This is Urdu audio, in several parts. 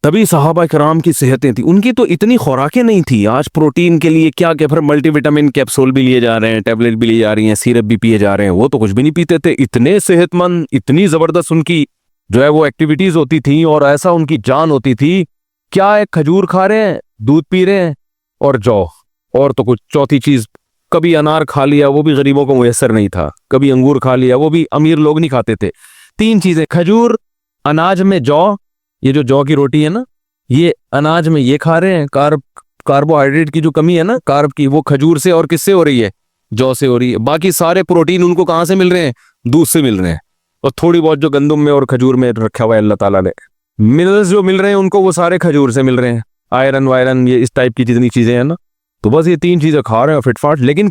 تبھی صحابہ کرام کی صحتیں تھیں. ان کی تو اتنی خوراکیں نہیں تھی. آج پروٹین کے لیے کیا کہ پھر ملٹی وٹامن کیپسول بھی لیے جا رہے ہیں, ٹیبلٹ بھی لی جا رہی ہیں, سیرپ بھی پیے جا رہے ہیں. وہ تو کچھ بھی نہیں پیتے تھے. اتنے صحت مند, اتنی زبردست ان کی جو ہے وہ ایکٹیویٹیز ہوتی تھیں, اور ایسا ان کی جان ہوتی تھی. کیا ایک کھجور کھا رہے ہیں, دودھ پی رہے ہیں اور جو, اور تو کچھ چوتھی چیز, کبھی انار کھا لیا, وہ بھی غریبوں کو میسر نہیں تھا. کبھی انگور کھا لیا, وہ بھی امیر لوگ نہیں کھاتے تھے. 3 چیزیں, کھجور, اناج میں جو, یہ جو جو کی روٹی ہے نا, یہ اناج میں یہ کھا رہے ہیں. کاربوہائیڈریٹ کی جو کمی ہے نا, کارب کی, وہ کھجور سے اور کس سے ہو رہی ہے, جو سے ہو رہی ہے. باقی سارے پروٹین ان کو کہاں سے مل رہے ہیں, دودھ سے مل رہے ہیں. اور تھوڑی بہت جو گندم میں اور کھجور میں رکھا ہوا ہے اللہ تعالیٰ نے, منرلز جو مل رہے ہیں ان کو, وہ سارے کھجور سے مل رہے ہیں. آئرن وائرن, یہ اس ٹائپ کی جتنی چیزیں ہیں نا, تو بس یہ 3 چیزیں کھا رہے ہیں فٹ فاٹ. لیکن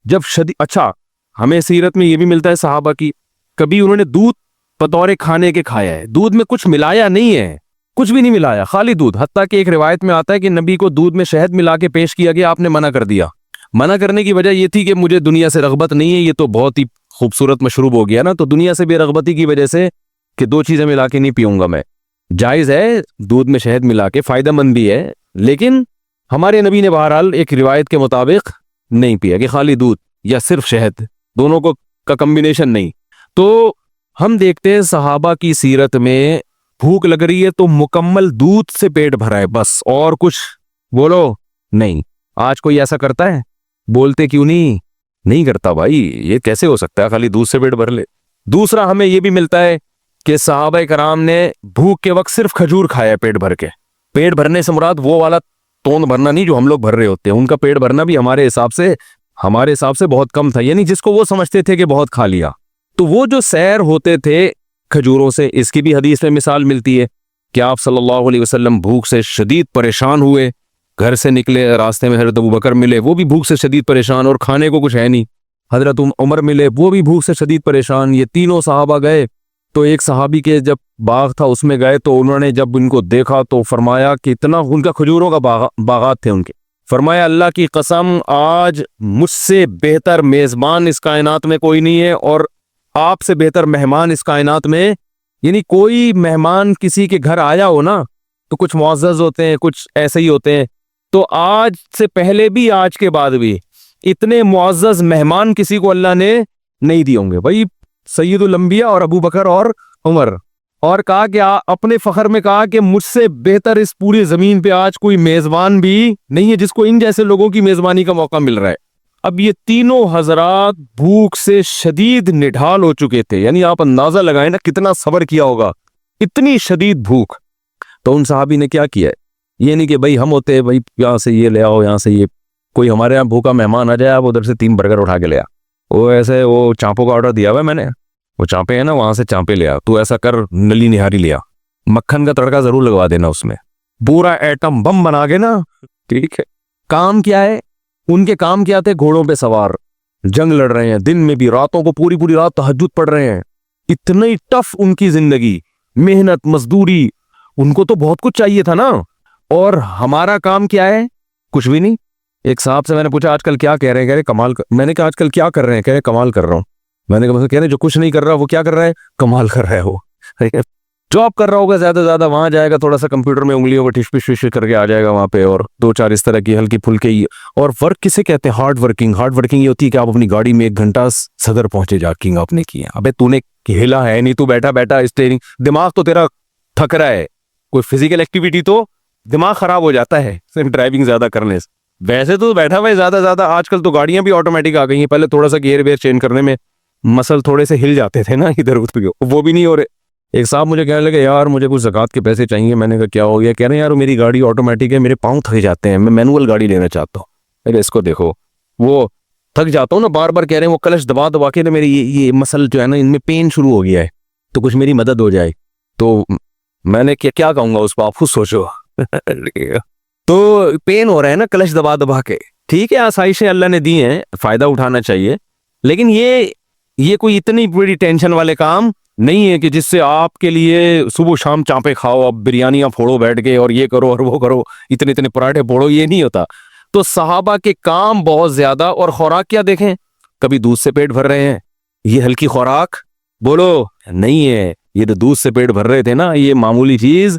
جب شدید, اچھا ہمیں سیرت میں یہ بھی ملتا ہے صحابہ کی, کبھی انہوں نے دودھ بطور کھانے کے کھایا ہے. دودھ میں کچھ ملایا نہیں ہے, کچھ بھی نہیں ملایا, خالی دودھ. حتیٰ کہ ایک روایت میں آتا ہے کہ نبی کو دودھ میں شہد ملا کے پیش کیا گیا, آپ نے منع کر دیا. منع کرنے کی وجہ یہ تھی کہ مجھے دنیا سے رغبت نہیں ہے, یہ تو بہت ہی خوبصورت مشروب ہو گیا نا, تو دنیا سے بے رغبتی کی وجہ سے کہ 2 چیزیں ملا کے نہیں پیوں گا میں. جائز ہے دودھ میں شہد ملا کے, فائدہ مند بھی ہے, لیکن ہمارے نبی نے بہرحال ایک روایت کے مطابق نہیں پیا کہ خالی دودھ یا صرف شہد, دونوں کو کا کمبینیشن نہیں. تو ہم دیکھتے ہیں صحابہ کی سیرت میں, بھوک لگ رہی ہے تو مکمل دودھ سے پیٹ بھرا ہے بس, اور کچھ بولو نہیں. آج کوئی ایسا کرتا ہے, بولتے کیوں نہیں کرتا بھائی, یہ کیسے ہو سکتا ہے خالی دودھ سے پیٹ بھر لے. دوسرا ہمیں یہ بھی ملتا ہے کہ صحابہ کرام نے بھوک کے وقت صرف کھجور کھایا پیٹ بھر کے. پیٹ بھرنے سے مراد وہ والا توند بھرنا نہیں جو ہم لوگ بھر رہے ہوتے ہیں. ان کا پیٹ بھرنا بھی ہمارے حساب سے بہت کم تھا, یعنی جس کو وہ سمجھتے تھے کہ بہت کھا لیا. تو وہ جو سیر ہوتے تھے کھجوروں سے, اس کی بھی حدیث میں مثال ملتی ہے کہ آپ صلی اللہ علیہ وسلم بھوک سے شدید پریشان ہوئے, گھر سے نکلے, راستے میں حضرت ابوبکر ملے, وہ بھی بھوک سے شدید پریشان, اور کھانے کو کچھ ہے نہیں. حضرت عمر ملے, وہ بھی بھوک سے شدید پریشان. یہ تینوں صحابہ گئے, تو ایک صحابی کے جب باغ تھا اس میں گئے, تو انہوں نے جب ان کو دیکھا تو فرمایا کہ اتنا, ان کا کھجوروں کا باغات تھے ان کے, فرمایا اللہ کی قسم آج مجھ سے بہتر میزبان اس کائنات میں کوئی نہیں ہے, اور آپ سے بہتر مہمان اس کائنات میں, یعنی کوئی مہمان کسی کے گھر آیا ہو نا, تو کچھ معزز ہوتے ہیں, کچھ ایسے ہی ہوتے ہیں. تو آج سے پہلے بھی, آج کے بعد بھی اتنے معزز مہمان کسی کو اللہ نے نہیں دیے ہوں گے بھائی. سید الانبیاء اور ابو بکر اور عمر, اور کہا کہ اپنے فخر میں کہا کہ مجھ سے بہتر اس پوری زمین پہ آج کوئی میزبان بھی نہیں ہے جس کو ان جیسے لوگوں کی میزبانی کا موقع مل رہا ہے. اب یہ تینوں حضرات بھوک سے شدید نڈھال ہو چکے تھے, یعنی آپ اندازہ لگائیں نا کتنا صبر کیا ہوگا, اتنی شدید بھوک. تو ان صحابی نے کیا کیا ہے, یہ نہیں کہ بھائی ہم ہوتے ہیں بھائی یہاں سے یہ لے آؤ, یہاں سے یہ, کوئی ہمارے یہاں بھوکا مہمان آ جائے, آپ ادھر سے 3 برگر اٹھا کے لے آ, وہ ایسے وہ چانپوں کا آرڈر دیا ہوا ہے میں نے, وہ چانپے ہیں نا وہاں سے چانپے لے آ, تو ایسا کر نلی نہاری لے آ, مکھن کا تڑکا ضرور لگوا دینا اس میں, پورا ایٹم بم بنا کے نا, ٹھیک ہے. کام کیا ہے ان کے, کام کیا تھے, گھوڑوں پہ سوار, جنگ لڑ رہے ہیں, دن میں بھی, راتوں کو پوری رات تہجد پڑھ رہے ہیں. اتنی ٹف ان کی زندگی, محنت مزدوری, ان کو تو بہت کچھ چاہیے تھا نا. اور ہمارا کام کیا ہے, کچھ بھی نہیں. ایک صاحب سے میں نے پوچھا آج کل کیا کہہ رہے ہیں, کہہ رہے کمال میں نے کہا آج کل کیا کر رہے ہیں, کہہ رہے کمال کر رہا ہوں. میں نے کہا کہہ رہے جو کچھ نہیں کر رہا وہ کیا کر رہا ہے, کمال کر رہا ہے. وہ جاب کر رہا ہوگا زیادہ سے زیادہ, وہاں جائے گا تھوڑا سا کمپیوٹر میں انگلیوں کو ٹش پش کر کے آ جائے گا وہاں پہ, اور 2-4 اس طرح کی ہلکی پھلکی. اور ورک کسے کہتے ہیں, ہارڈ ورکنگ یہ ہوتی ہے کہ آپ اپنی گاڑی میں 1 گھنٹہ صدر پہنچے جاکنگ آپ نے کی ہے. ابے تو نے ہلا ہے نہیں, تو بیٹھا اسٹیئرنگ, دماغ تو تیرا تھک رہا ہے, کوئی فزیکل ایکٹیویٹی تو دماغ خراب ہو جاتا ہے ڈرائیونگ زیادہ کرنے سے. ویسے تو بیٹھا ہوا ہے زیادہ. آج کل تو گاڑیاں بھی آٹومیٹک آ گئی ہیں, پہلے تھوڑا سا گیئر ویئر چینج کرنے میں مسل تھوڑے سے ہل جاتے تھے نا ادھر ادھر, وہ بھی نہیں ہو رہے. ایک صاحب مجھے کہنے لگے یار مجھے کچھ زکوٰۃ کے پیسے چاہیے. میں نے کہا کیا ہو گیا, کہہ رہے ہیں یار میری گاڑی آٹومیٹک ہے, میرے پاؤں تھک جاتے ہیں, میں مینول گاڑی لینا چاہتا ہوں. میرے اس کو دیکھو, وہ تھک جاتا ہوں نا بار بار, کہہ رہے ہیں وہ کلچ دبا کے نا میری یہ مسل جو ہے نا ان میں پین شروع ہو گیا ہے, تو کچھ میری مدد ہو جائے. تو میں نے کیا کہوں گا اس کو, آپ خود سوچو. تو پین ہو رہا ہے نا کلچ دبا کے, ٹھیک ہے آسائشیں اللہ نے دی ہیں, فائدہ اٹھانا چاہیے, لیکن یہ کوئی اتنی بڑی ٹینشن والے کام نہیں ہے کہ جس سے آپ کے لیے صبح شام چانپے کھاؤ, اب بریانیاں پھوڑو بیٹھ کے, اور یہ کرو اور وہ کرو, اتنے پراٹھے پھوڑو, یہ نہیں ہوتا. تو صحابہ کے کام بہت زیادہ, اور خوراک کیا دیکھیں, کبھی دودھ سے پیٹ بھر رہے ہیں, یہ ہلکی خوراک بولو نہیں ہے, یہ تو دودھ سے پیٹ بھر رہے تھے نا, یہ معمولی چیز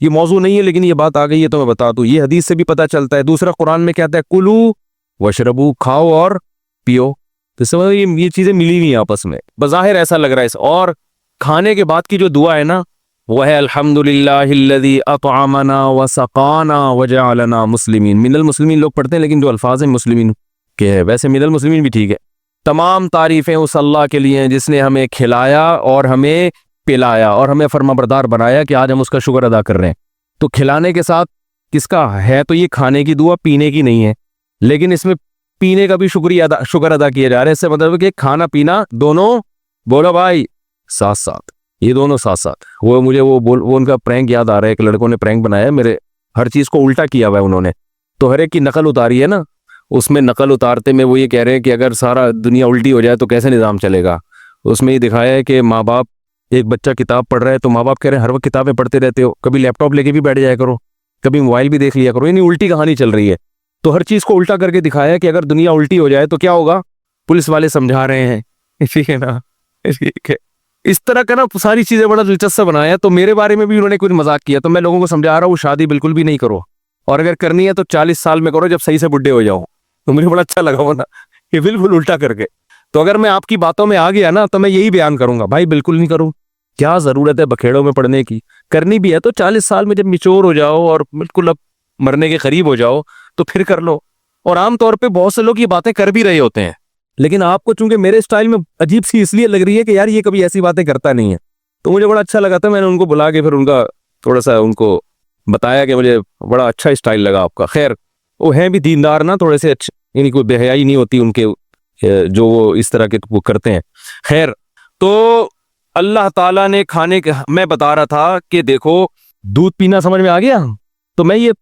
یہ موضوع نہیں ہے لیکن یہ بات آ گئی ہے تو میں بتا دوں, یہ حدیث سے بھی پتہ چلتا ہے. دوسرا قرآن میں کہتا ہے کلو وشربو, کھاؤ اور پیو. تو سمجھو یہ چیزیں ملی ہوئی ہیں آپس میں, بظاہر ایسا لگ رہا ہے. اور کھانے کے بعد کی جو دعا ہے نا وہ ہے الحمدللہ الذی اطعمنا وسقانا وجعلنا مسلمین. من المسلمین لوگ پڑھتے ہیں لیکن جو الفاظ ہیں مسلمین کے ہے, ویسے من المسلمین بھی ٹھیک ہے. تمام تعریفیں اس اللہ کے لیے ہیں جس نے ہمیں کھلایا اور ہمیں پلایا اور ہمیں فرمانبردار بنایا کہ آج ہم اس کا شکر ادا کر رہے ہیں. تو کھلانے کے ساتھ کس کا ہے, تو یہ کھانے کی دعا, پینے کی نہیں ہے, لیکن اس میں پینے کا بھی شکر ادا کیا جا رہا ہے. اس سے مطلب کہ کھانا پینا دونوں, بولو بھائی, ساتھ ساتھ, یہ دونوں ساتھ ساتھ. وہ مجھے وہ ان کا پرینک یاد آ رہا ہے, ایک لڑکوں نے پرینک بنایا میرے, ہر چیز کو الٹا کیا ہوا ہے انہوں نے. تو ہر ایک کی نقل اتاری ہے نا, اس میں نقل اتارتے میں وہ یہ کہہ رہے ہیں کہ اگر سارا دنیا الٹی ہو جائے تو کیسے نظام چلے گا. اس میں یہ دکھایا ہے کہ ماں باپ, ایک بچہ کتاب پڑھ رہا ہے تو ماں باپ کہہ رہے ہیں ہر وقت کتابیں پڑھتے رہتے ہو, کبھی لیپ ٹاپ لے کے بھی بیٹھ جایا کرو, کبھی موبائل بھی دیکھ لیا کرو, یعنی الٹی کہانی چل رہی ہے. تو ہر چیز کو الٹا کر کے دکھایا کہ اگر دنیا الٹی ہو جائے تو کیا ہوگا, پولیس والے سمجھا رہے ہیں, ٹھیک ہے نا. اس طرح کا نا ساری چیزیں بڑا دلچسپ بنایا. تو میرے بارے میں بھی انہوں نے کچھ مذاق کیا, تو میں لوگوں کو سمجھا رہا ہوں شادی بالکل بھی نہیں کرو, اور اگر کرنی ہے تو 40 سال میں کرو جب صحیح سے بڈھے ہو جاؤ. تو مجھے بڑا اچھا لگا وہ نا, یہ بالکل الٹا کر کے. تو اگر میں آپ کی باتوں میں آ گیا نا تو میں یہی بیان کروں گا, بھائی بالکل نہیں کروں, کیا ضرورت ہے بکھیڑوں میں پڑنے کی. کرنی بھی ہے تو 40 سال میں جب میچور ہو جاؤ اور بالکل اب مرنے کے قریب ہو جاؤ تو پھر کر لو. اور عام طور پہ بہت سے لوگ یہ باتیں کر بھی رہے ہوتے ہیں, لیکن آپ کو چونکہ میرے سٹائل میں عجیب سی اس لیے لگ رہی ہے کہ یار یہ کبھی ایسی باتیں کرتا نہیں ہے. تو مجھے بڑا اچھا لگا تھا, میں نے ان کو بلا کے پھر ان کا تھوڑا سا ان کو بتایا کہ مجھے بڑا اچھا اسٹائل لگا آپ کا. خیر وہ ہیں بھی دیندار نا تھوڑے سے اچھے, یعنی کوئی بے حیائی نہیں ہوتی ان کے جو وہ اس طرح کے وہ کرتے ہیں. خیر تو اللہ تعالیٰ نے کھانے کے, میں بتا رہا تھا کہ دیکھو دودھ پینا سمجھ میں آ گیا. تو میں یہ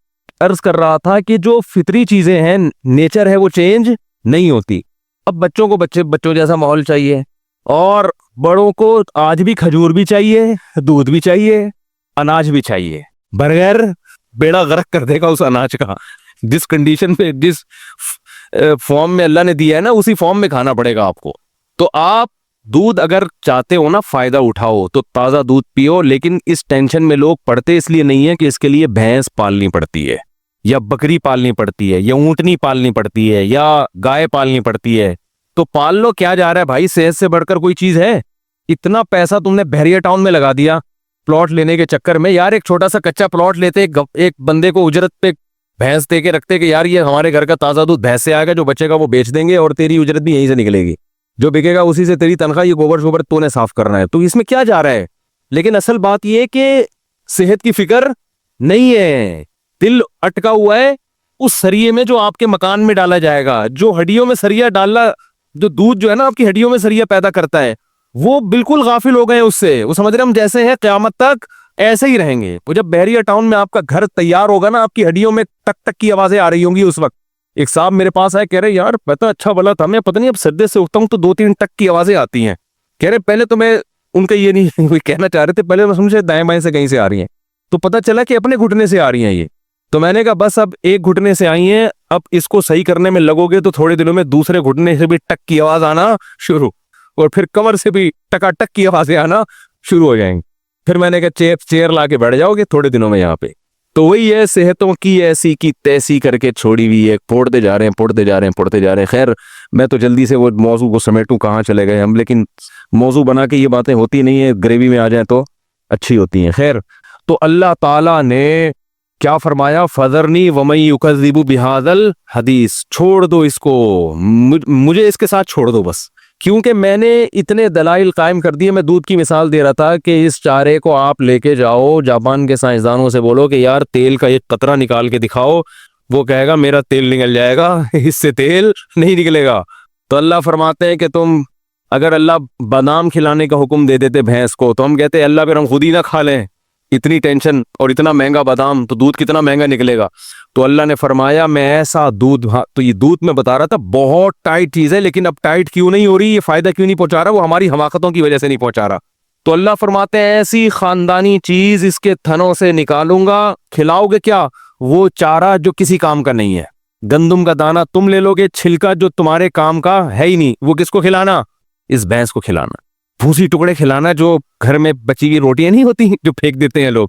عرض کر رہا تھا کہ جو فطری چیزیں ہیں, نیچر ہے, وہ چینج نہیں ہوتی. اب بچوں کو بچوں جیسا ماحول چاہیے, اور بڑوں کو آج بھی کھجور بھی چاہیے, دودھ بھی چاہیے, اناج بھی چاہیے, بغیر بیڑا غرق کر دے گا اس اناج کا. جس کنڈیشن پہ, جس فارم میں اللہ نے دیا ہے نا, اسی فارم میں کھانا پڑے گا آپ کو. تو آپ دودھ اگر چاہتے ہو نا فائدہ اٹھاؤ تو تازہ دودھ پیو, لیکن اس ٹینشن میں لوگ پڑتے اس لیے نہیں ہے کہ اس کے لیے بھینس پالنی پڑتی ہے, یا بکری پالنی پڑتی ہے, یا اونٹنی پالنی پڑتی ہے, یا گائے پالنی پڑتی ہے. تو پال لو, کیا جا رہا ہے بھائی, صحت سے بڑھ کر کوئی چیز ہے. اتنا پیسہ تم نے بحریہ ٹاؤن میں لگا دیا پلاٹ لینے کے چکر میں. یار ایک چھوٹا سا کچا پلاٹ لیتے, ایک بندے کو اجرت پہ بھینس دے کے رکھتے کہ یار یہ ہمارے گھر کا تازہ دودھ بھینس سے آئے گا, جو بچے گا وہ بیچ دیں گے اور تیری اجرت بھی یہیں سے نکلے گی, جو بکے گا اسی سے تیری تنخواہ, یہ گوبر شوبر تو نے صاف کرنا ہے. تو اس میں کیا جا رہا ہے. لیکن اصل بات یہ کہ صحت کی فکر نہیں ہے, دل اٹکا ہوا ہے اس سریے میں جو آپ کے مکان میں ڈالا جائے گا. جو ہڈیوں میں سریا ڈالنا, جو دودھ جو ہے نا آپ کی ہڈیوں میں سریا پیدا کرتا ہے, وہ بالکل غافل ہو گئے اس سے. وہ سمجھ رہے ہم جیسے ہیں قیامت تک ایسے ہی رہیں گے. وہ جب بحریہ ٹاؤن میں آپ کا گھر تیار ہوگا نا, آپ کی ہڈیوں میں ٹک ٹک کی آوازیں آ رہی ہوں گی اس وقت. ایک صاحب میرے پاس آئے, کہہ رہے یار پتا اچھا بلا تھا, میں پتہ نہیں اب سردے سے اٹھتا ہوں تو 2-3 ٹک کی آوازیں آتی ہیں. کہہ رہے پہلے تو میں ان کا یہ نہیں کوئی کہنا چاہ رہے تھے, پہلے میں سمجھے دائیں بائیں سے کہیں سے آ رہی ہیں, تو پتہ چلا کہ اپنے گھٹنے سے آ رہی ہیں یہ. تو میں نے کہا بس اب ایک گھٹنے سے آئی ہیں, اب اس کو صحیح کرنے میں لگو گے تو تھوڑے دنوں میں دوسرے گھٹنے سے بھی ٹک کی آواز آنا شروع, اور پھر کمر سے بھی ٹکا ٹک کی آوازیں آنا شروع ہو جائیں گی. پھر میں نے کہا چیئر لا کے بیٹھ جاؤ گے تھوڑے دنوں میں یہاں پہ. تو وہی ہے, صحتوں کی ایسی کی تیسی کر کے چھوڑی ہوئی ہے, پھوڑتے جا رہے ہیں. خیر میں تو جلدی سے وہ موضوع کو سمیٹوں, کہاں چلے گئے ہم, لیکن موضوع بنا کے یہ باتیں ہوتی نہیں ہیں, گریوی میں آ جائیں تو اچھی ہوتی ہیں. خیر تو اللہ تعالیٰ نے کیا فرمایا, فذرنی ومن یکذب بہذا الحدیث, چھوڑ دو اس کو, مجھے اس کے ساتھ چھوڑ دو بس, کیونکہ میں نے اتنے دلائل قائم کر دیے. میں دودھ کی مثال دے رہا تھا کہ اس چارے کو آپ لے کے جاؤ جاپان کے سائنسدانوں سے, بولو کہ یار تیل کا ایک قطرہ نکال کے دکھاؤ, وہ کہے گا میرا تیل نکل جائے گا, اس سے تیل نہیں نکلے گا. تو اللہ فرماتے ہیں کہ تم اگر اللہ بادام کھلانے کا حکم دے دیتے بھینس کو, تو ہم کہتے اللہ پھر ہم خود ہی نہ کھا لیں, اتنی ٹینشن اور اتنا مہنگا بادام, تو دودھ کتنا مہنگا نکلے گا. تو اللہ نے فرمایا میں ایسا دودھ, تو یہ دودھ میں بتا رہا تھا بہت ٹائٹ چیز ہے, لیکن اب ٹائٹ کیوں نہیں ہو رہی, یہ فائدہ کیوں نہیں پہنچا رہا, وہ ہماری حماقتوں کی وجہ سے نہیں پہنچا رہا. تو اللہ فرماتے ہیں ایسی خاندانی چیز اس کے تھنوں سے نکالوں گا, کھلاؤ گے کیا, وہ چارہ جو کسی کام کا نہیں ہے. گندم کا دانہ تم لے لو گے, چھلکا جو تمہارے کام کا ہے ہی نہیں, وہ کس کو کھلانا, اس بھینس کو کھلانا. بھوسی ٹکڑے کھلانا, جو گھر میں بچی ہوئی روٹیاں نہیں ہوتی جو پھینک دیتے ہیں لوگ,